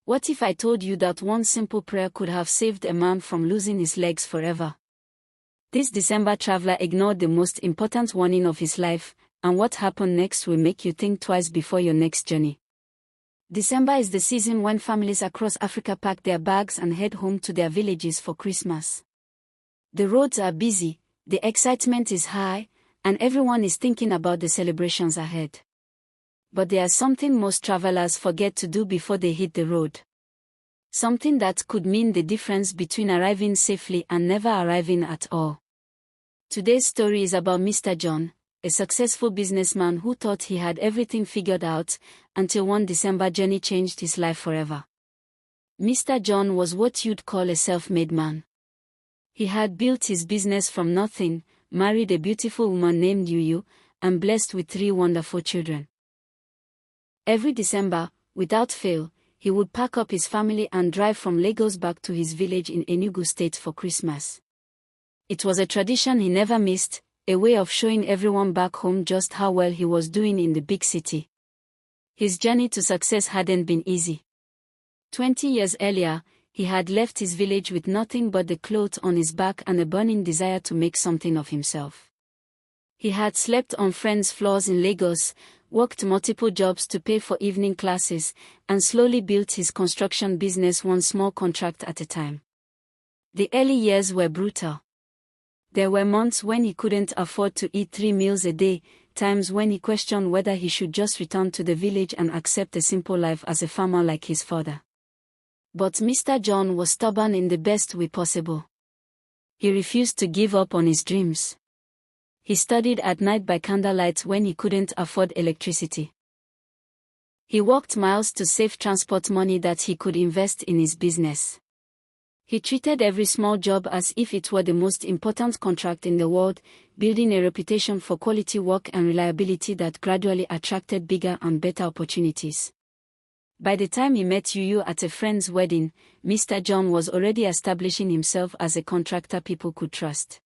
What if I told you that one simple prayer could have saved a man from losing his legs forever? This December traveler ignored the most important warning of his life, and what happened next will make you think twice before your next journey. December is the season when families across Africa pack their bags and head home to their villages for Christmas. The roads are busy, the excitement is high, and everyone is thinking about the celebrations ahead. But there's something most travelers forget to do before they hit the road. Something that could mean the difference between arriving safely and never arriving at all. Today's story is about Mr. John, a successful businessman who thought he had everything figured out, until one December journey changed his life forever. Mr. John was what you'd call a self-made man. He had built his business from nothing, married a beautiful woman named Yuyu, and blessed with 3 wonderful children. Every December, without fail, he would pack up his family and drive from Lagos back to his village in Enugu State for Christmas. It was a tradition he never missed, a way of showing everyone back home just how well he was doing in the big city. His journey to success hadn't been easy. 20 years earlier, he had left his village with nothing but the clothes on his back and a burning desire to make something of himself. He had slept on friends' floors in Lagos, worked multiple jobs to pay for evening classes, and slowly built his construction business one small contract at a time. The early years were brutal. There were months when he couldn't afford to eat 3 meals a day, times when he questioned whether he should just return to the village and accept a simple life as a farmer like his father. But Mr. John was stubborn in the best way possible. He refused to give up on his dreams. He studied at night by candlelight when he couldn't afford electricity. He walked miles to save transport money that he could invest in his business. He treated every small job as if it were the most important contract in the world, building a reputation for quality work and reliability that gradually attracted bigger and better opportunities. By the time he met Yuyu at a friend's wedding, Mr. John was already establishing himself as a contractor people could trust.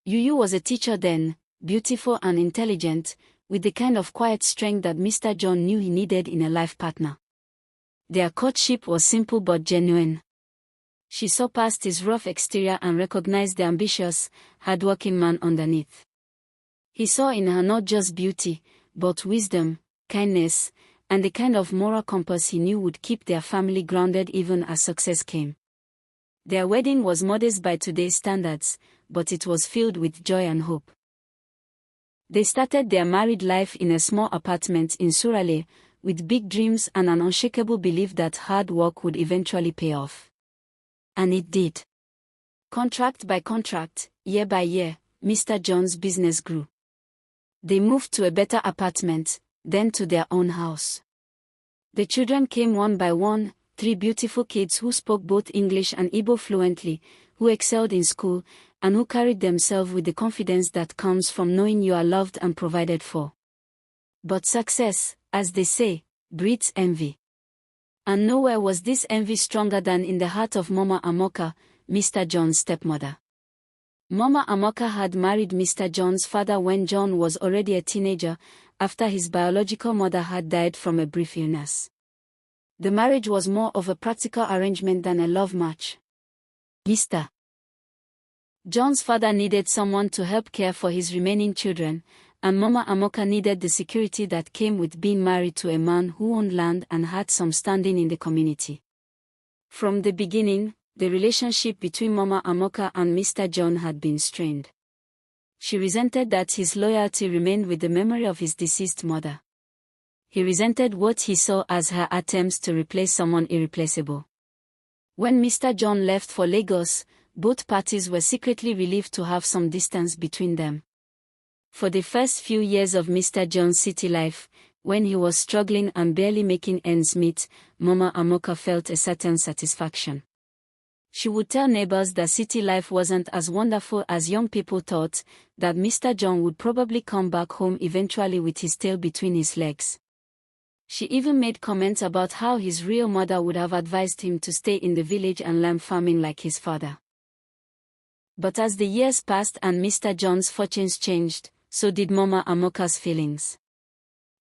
Yuyu was a teacher then, beautiful and intelligent, with the kind of quiet strength that Mr. John knew he needed in a life partner. Their courtship was simple but genuine. She saw past his rough exterior and recognized the ambitious, hard-working man underneath. He saw in her not just beauty, but wisdom, kindness, and the kind of moral compass he knew would keep their family grounded even as success came. Their wedding was modest by today's standards, but it was filled with joy and hope. They started their married life in a small apartment in Suraleh, with big dreams and an unshakable belief that hard work would eventually pay off. And it did. Contract by contract, year by year, Mr. John's business grew. They moved to a better apartment, then to their own house. The children came one by one, 3 beautiful kids who spoke both English and Igbo fluently, who excelled in school, and who carried themselves with the confidence that comes from knowing you are loved and provided for. But success, as they say, breeds envy. And nowhere was this envy stronger than in the heart of Mama Amoka, Mr. John's stepmother. Mama Amoka had married Mr. John's father when John was already a teenager, after his biological mother had died from a brief illness. The marriage was more of a practical arrangement than a love match. Mr. John's father needed someone to help care for his remaining children, and Mama Amoka needed the security that came with being married to a man who owned land and had some standing in the community. From the beginning, the relationship between Mama Amoka and Mr. John had been strained. She resented that his loyalty remained with the memory of his deceased mother. He resented what he saw as her attempts to replace someone irreplaceable. When Mr. John left for Lagos, both parties were secretly relieved to have some distance between them. For the first few years of Mr. John's city life, when he was struggling and barely making ends meet, Mama Amoka felt a certain satisfaction. She would tell neighbors that city life wasn't as wonderful as young people thought, that Mr. John would probably come back home eventually with his tail between his legs. She even made comments about how his real mother would have advised him to stay in the village and learn farming like his father. But as the years passed and Mr. John's fortunes changed, so did Mama Amoka's feelings.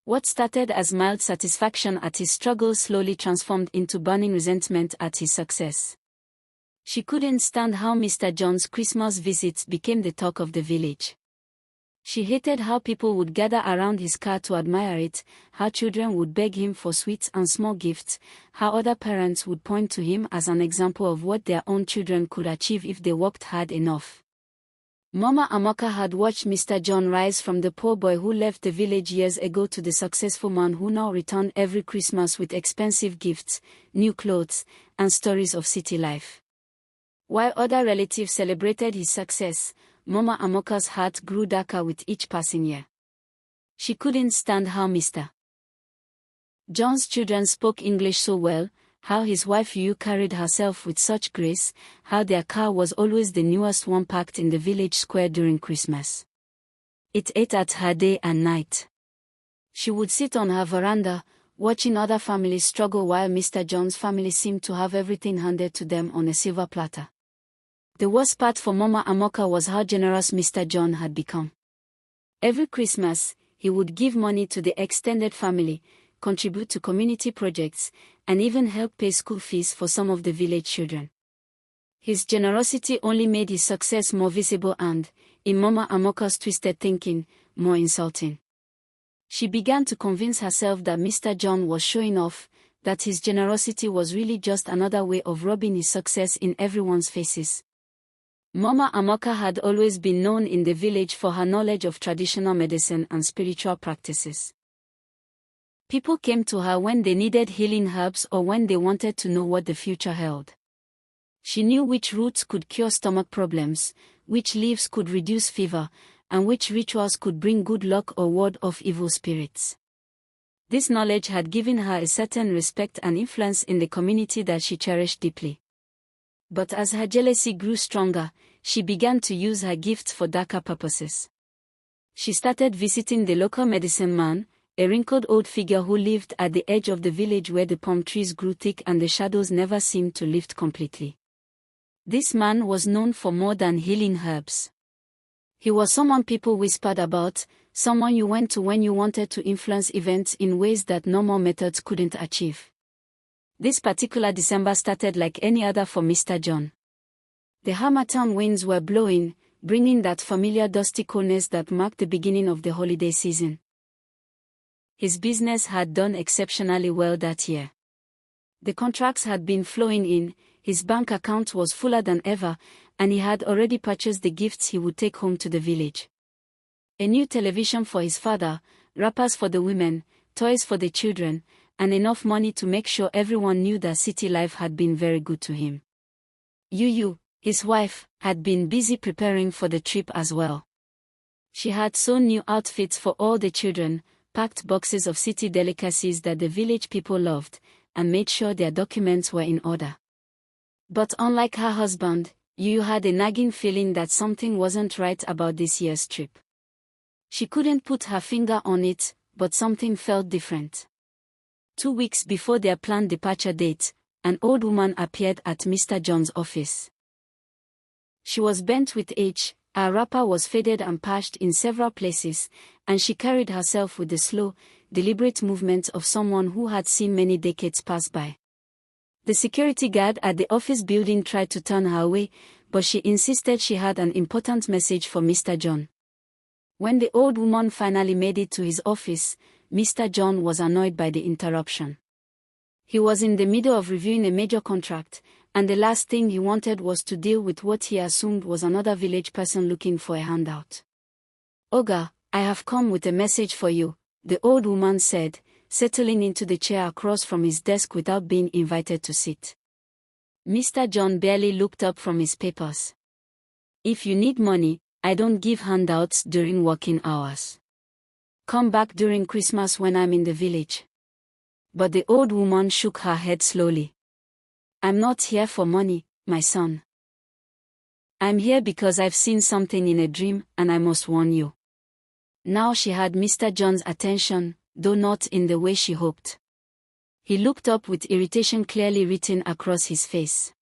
What started as mild satisfaction at his struggle slowly transformed into burning resentment at his success. She couldn't stand how Mr. John's Christmas visits became the talk of the village. She hated how people would gather around his car to admire it, how children would beg him for sweets and small gifts, how other parents would point to him as an example of what their own children could achieve if they worked hard enough. Mama Amoka had watched Mr. John rise from the poor boy who left the village years ago to the successful man who now returned every Christmas with expensive gifts, new clothes, and stories of city life. While other relatives celebrated his success, Mama Amoka's heart grew darker with each passing year. She couldn't stand how Mr. John's children spoke English so well, how his wife Yu carried herself with such grace, how their car was always the newest one parked in the village square during Christmas. It ate at her day and night. She would sit on her veranda, watching other families struggle while Mr. John's family seemed to have everything handed to them on a silver platter. The worst part for Mama Amoka was how generous Mr. John had become. Every Christmas, he would give money to the extended family, contribute to community projects, and even help pay school fees for some of the village children. His generosity only made his success more visible and, in Mama Amoka's twisted thinking, more insulting. She began to convince herself that Mr. John was showing off, that his generosity was really just another way of rubbing his success in everyone's faces. Mama Amoka had always been known in the village for her knowledge of traditional medicine and spiritual practices. People came to her when they needed healing herbs or when they wanted to know what the future held. She knew which roots could cure stomach problems, which leaves could reduce fever, and which rituals could bring good luck or ward off evil spirits. This knowledge had given her a certain respect and influence in the community that she cherished deeply. But as her jealousy grew stronger, she began to use her gifts for darker purposes. She started visiting the local medicine man, a wrinkled old figure who lived at the edge of the village where the palm trees grew thick and the shadows never seemed to lift completely. This man was known for more than healing herbs. He was someone people whispered about, someone you went to when you wanted to influence events in ways that normal methods couldn't achieve. This particular December started like any other for Mr. John. The Harmattan winds were blowing, bringing that familiar dusty coolness that marked the beginning of the holiday season. His business had done exceptionally well that year. The contracts had been flowing in, his bank account was fuller than ever, and he had already purchased the gifts he would take home to the village. A new television for his father, wrappers for the women, toys for the children, and enough money to make sure everyone knew that city life had been very good to him. Yu, his wife, had been busy preparing for the trip as well. She had sewn new outfits for all the children, packed boxes of city delicacies that the village people loved, and made sure their documents were in order. But unlike her husband, Yu had a nagging feeling that something wasn't right about this year's trip. She couldn't put her finger on it, but something felt different. 2 weeks before their planned departure date, an old woman appeared at Mr. John's office. She was bent with age, her wrapper was faded and patched in several places, and she carried herself with the slow, deliberate movement of someone who had seen many decades pass by. The security guard at the office building tried to turn her away, but she insisted she had an important message for Mr. John. When the old woman finally made it to his office, Mr. John was annoyed by the interruption. He was in the middle of reviewing a major contract, and the last thing he wanted was to deal with what he assumed was another village person looking for a handout. "Oga, I have come with a message for you," the old woman said, settling into the chair across from his desk without being invited to sit. Mr. John barely looked up from his papers. "If you need money, I don't give handouts during working hours. Come back during Christmas when I'm in the village." But the old woman shook her head slowly. "I'm not here for money, my son. I'm here because I've seen something in a dream and I must warn you." Now she had Mr. John's attention, though not in the way she hoped. He looked up with irritation clearly written across his face.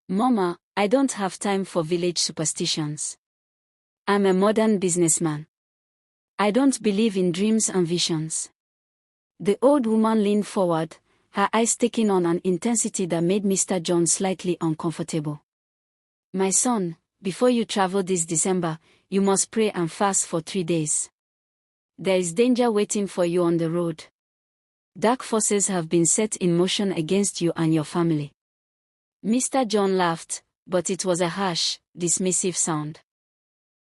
"Mama, I don't have time for village superstitions. I'm a modern businessman. I don't believe in dreams and visions. The old woman leaned forward, her eyes taking on an intensity that made Mr. John slightly uncomfortable. My son, before you travel this December, you must pray and fast for 3 days. There is danger waiting for you on the road. Dark forces have been set in motion against you and your family. Mr. John laughed, but it was a harsh, dismissive sound.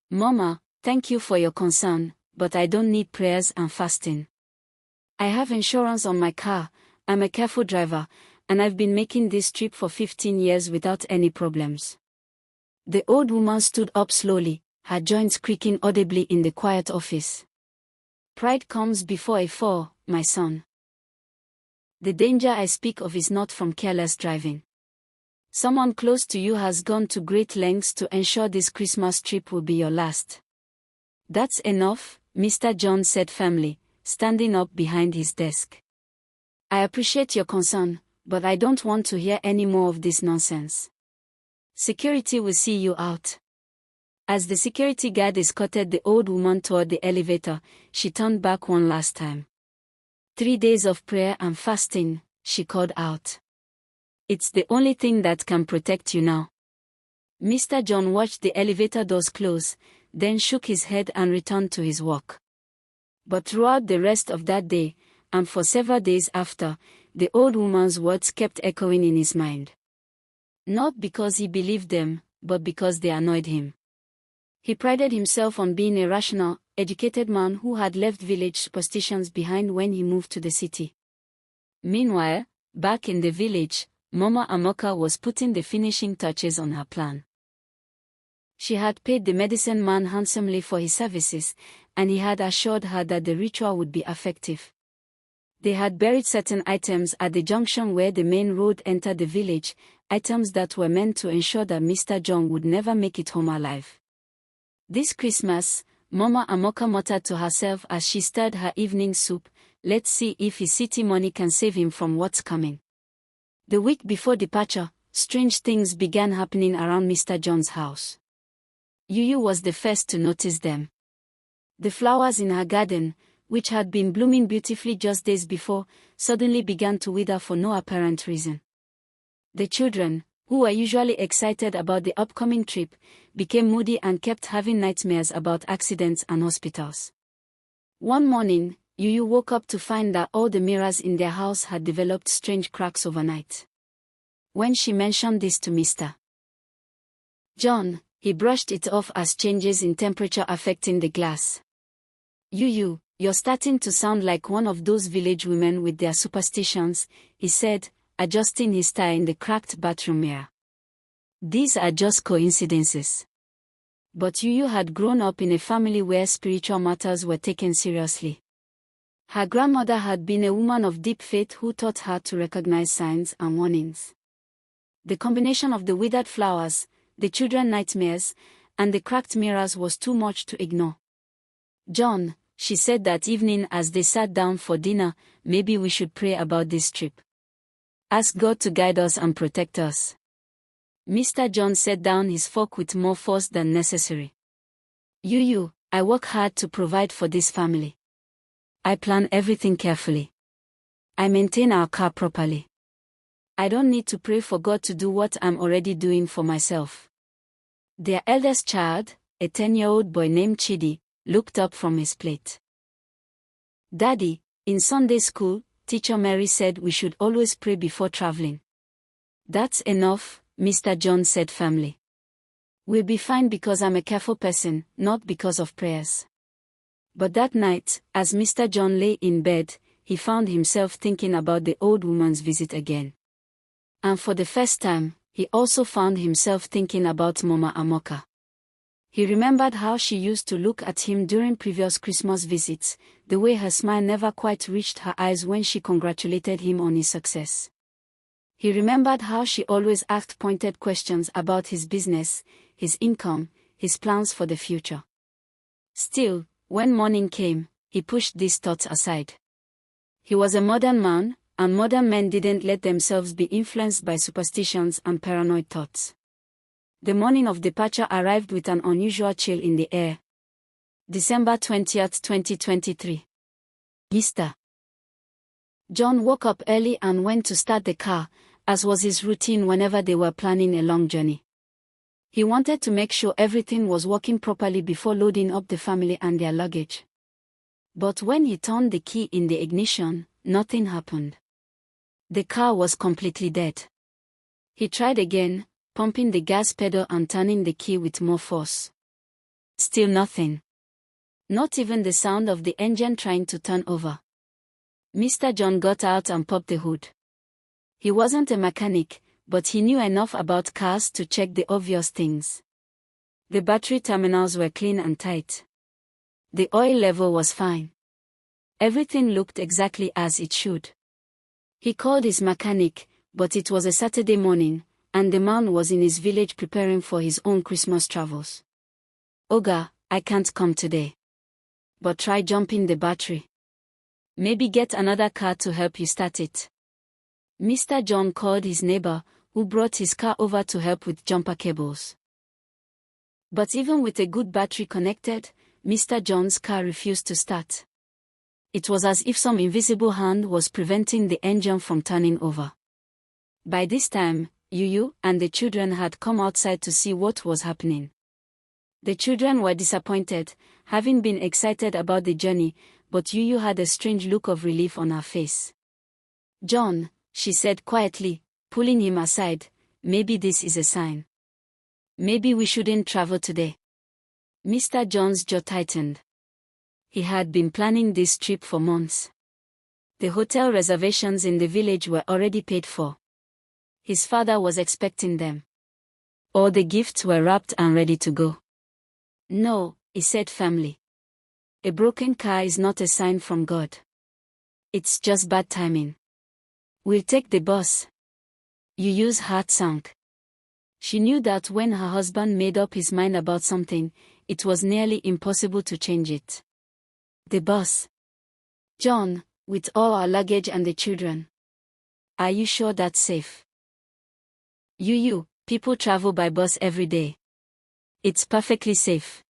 Mama, thank you for your concern, but I don't need prayers and fasting. I have insurance on my car, I'm a careful driver, and I've been making this trip for 15 years without any problems. The old woman stood up slowly, her joints creaking audibly in the quiet office. Pride comes before a fall, my son. The danger I speak of is not from careless driving. Someone close to you has gone to great lengths to ensure this Christmas trip will be your last. That's enough, Mr. John said firmly, standing up behind his desk. I appreciate your concern, but I don't want to hear any more of this nonsense. Security will see you out. As the security guard escorted the old woman toward the elevator, she turned back one last time. 3 days of prayer and fasting, she called out. It's the only thing that can protect you now. Mr. John watched the elevator doors close, then shook his head and returned to his work. But throughout the rest of that day, and for several days after, the old woman's words kept echoing in his mind. Not because he believed them, but because they annoyed him. He prided himself on being a rational, educated man who had left village superstitions behind when he moved to the city. Meanwhile, back in the village, Mama Amoka was putting the finishing touches on her plan. She had paid the medicine man handsomely for his services, and he had assured her that the ritual would be effective. They had buried certain items at the junction where the main road entered the village, items that were meant to ensure that Mr. John would never make it home alive. This Christmas, Mama Amoka muttered to herself as she stirred her evening soup, let's see if his city money can save him from what's coming. The week before departure, strange things began happening around Mr. John's house. Yuyu was the first to notice them. The flowers in her garden, which had been blooming beautifully just days before, suddenly began to wither for no apparent reason. The children, who were usually excited about the upcoming trip, became moody and kept having nightmares about accidents and hospitals. One morning, Yuyu woke up to find that all the mirrors in their house had developed strange cracks overnight. When she mentioned this to Mr. John, he brushed it off as changes in temperature affecting the glass. Yuyu, you're starting to sound like one of those village women with their superstitions, he said, adjusting his tie in the cracked bathroom mirror. These are just coincidences. But Yuyu had grown up in a family where spiritual matters were taken seriously. Her grandmother had been a woman of deep faith who taught her to recognize signs and warnings. The combination of the withered flowers, the children's nightmares, and the cracked mirrors was too much to ignore. John, she said that evening as they sat down for dinner, maybe we should pray about this trip. Ask God to guide us and protect us. Mr. John set down his fork with more force than necessary. Yuyu, I work hard to provide for this family. I plan everything carefully. I maintain our car properly. I don't need to pray for God to do what I'm already doing for myself. Their eldest child, a 10-year-old boy named Chidi, looked up from his plate. Daddy, in Sunday school, Teacher Mary said we should always pray before traveling. That's enough, Mr. John said firmly. We'll be fine because I'm a careful person, not because of prayers. But that night, as Mr. John lay in bed, he found himself thinking about the old woman's visit again. And for the first time, he also found himself thinking about Mama Amoka. He remembered how she used to look at him during previous Christmas visits, the way her smile never quite reached her eyes when she congratulated him on his success. He remembered how she always asked pointed questions about his business, his income, his plans for the future. Still, when morning came, he pushed these thoughts aside. He was a modern man, and modern men didn't let themselves be influenced by superstitions and paranoid thoughts. The morning of departure arrived with an unusual chill in the air. December 20th, 2023. Easter. John woke up early and went to start the car, as was his routine whenever they were planning a long journey. He wanted to make sure everything was working properly before loading up the family and their luggage. But when he turned the key in the ignition, nothing happened. The car was completely dead. He tried again, pumping the gas pedal and turning the key with more force. Still nothing. Not even the sound of the engine trying to turn over. Mr. John got out and popped the hood. He wasn't a mechanic, but he knew enough about cars to check the obvious things. The battery terminals were clean and tight. The oil level was fine. Everything looked exactly as it should. He called his mechanic, but it was a Saturday morning, and the man was in his village preparing for his own Christmas travels. "Oga, I can't come today. But try jumping the battery. Maybe get another car to help you start it." Mr. John called his neighbor, who brought his car over to help with jumper cables. But even with a good battery connected, Mr. John's car refused to start. It was as if some invisible hand was preventing the engine from turning over. By this time, Yuyu and the children had come outside to see what was happening. The children were disappointed, having been excited about the journey, but Yuyu had a strange look of relief on her face. "John," she said quietly, pulling him aside, "maybe this is a sign. Maybe we shouldn't travel today." Mr. John's jaw tightened. He had been planning this trip for months. The hotel reservations in the village were already paid for. His father was expecting them. All the gifts were wrapped and ready to go. "No," he said firmly. "A broken car is not a sign from God. It's just bad timing. We'll take the bus." Yuyu's heart sank. She knew that when her husband made up his mind about something, it was nearly impossible to change it. The bus. "John, with all our luggage and the children. Are you sure that's safe?" "Yuyu, people travel by bus every day. It's perfectly safe.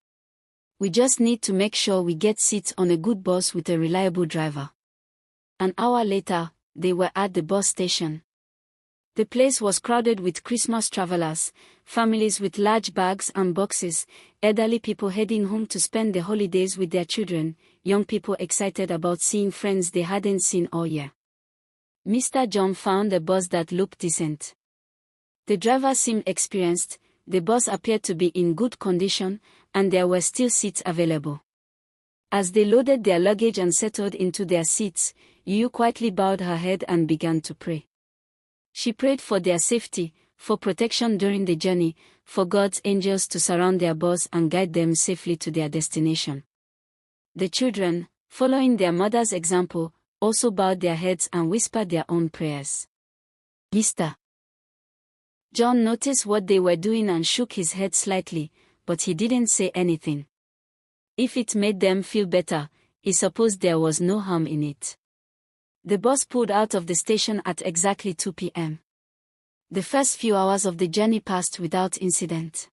We just need to make sure we get seats on a good bus with a reliable driver." An hour later, they were at the bus station. The place was crowded with Christmas travelers, families with large bags and boxes, elderly people heading home to spend the holidays with their children, young people excited about seeing friends they hadn't seen all year. Mr. John found a bus that looked decent. The driver seemed experienced, the bus appeared to be in good condition, and there were still seats available. As they loaded their luggage and settled into their seats, Yu quietly bowed her head and began to pray. She prayed for their safety, for protection during the journey, for God's angels to surround their bus and guide them safely to their destination. The children, following their mother's example, also bowed their heads and whispered their own prayers. "Easter." John noticed what they were doing and shook his head slightly, but he didn't say anything. If it made them feel better, he supposed there was no harm in it. The bus pulled out of the station at exactly 2 p.m. The first few hours of the journey passed without incident.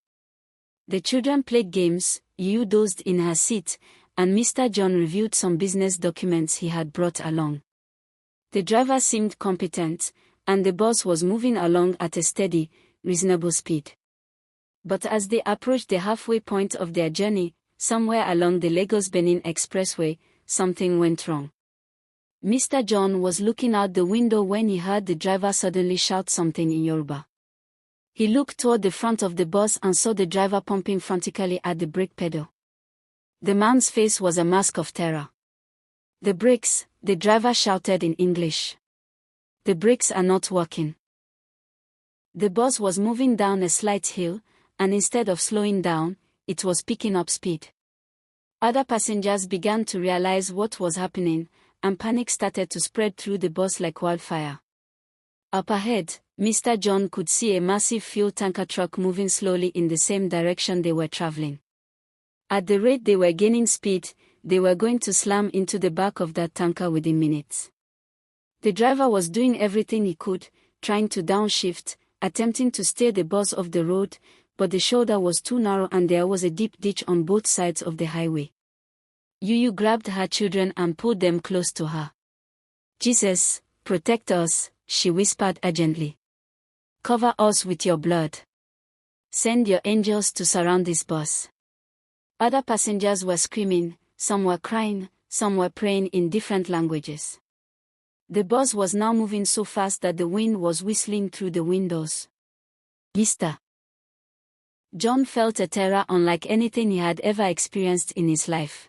The children played games, Yu dozed in her seat, and Mr. John reviewed some business documents he had brought along. The driver seemed competent, and the bus was moving along at a steady, reasonable speed. But as they approached the halfway point of their journey, somewhere along the Lagos-Benin Expressway, something went wrong. Mr. John was looking out the window when he heard the driver suddenly shout something in Yoruba. He looked toward the front of the bus and saw the driver pumping frantically at the brake pedal. The man's face was a mask of terror. "The brakes," the driver shouted in English. "The brakes are not working." The bus was moving down a slight hill, and instead of slowing down, it was picking up speed. Other passengers began to realize what was happening, and panic started to spread through the bus like wildfire. Up ahead, Mr. John could see a massive fuel tanker truck moving slowly in the same direction they were traveling. At the rate they were gaining speed, they were going to slam into the back of that tanker within minutes. The driver was doing everything he could, trying to downshift, attempting to steer the bus off the road, but the shoulder was too narrow and there was a deep ditch on both sides of the highway. Yuyu grabbed her children and pulled them close to her. Jesus, protect us, she whispered urgently. Cover us with your blood. Send your angels to surround this bus. Other passengers were screaming, some were crying, some were praying in different languages. The bus was now moving so fast that the wind was whistling through the windows. Easter. John felt a terror unlike anything he had ever experienced in his life.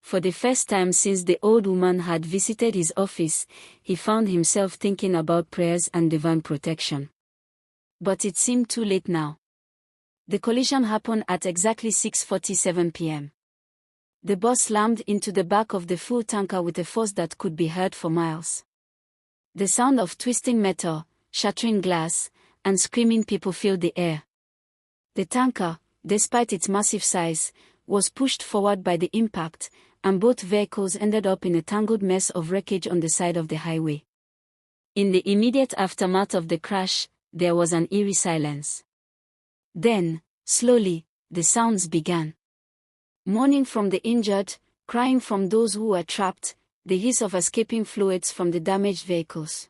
For the first time since the old woman had visited his office, he found himself thinking about prayers and divine protection. But it seemed too late now. The collision happened at exactly 6:47 p.m. The bus slammed into the back of the fuel tanker with a force that could be heard for miles. The sound of twisting metal, shattering glass, and screaming people filled the air. The tanker, despite its massive size, was pushed forward by the impact, and both vehicles ended up in a tangled mess of wreckage on the side of the highway. In the immediate aftermath of the crash, there was an eerie silence. Then, slowly, the sounds began. Mourning from the injured, crying from those who were trapped, the hiss of escaping fluids from the damaged vehicles.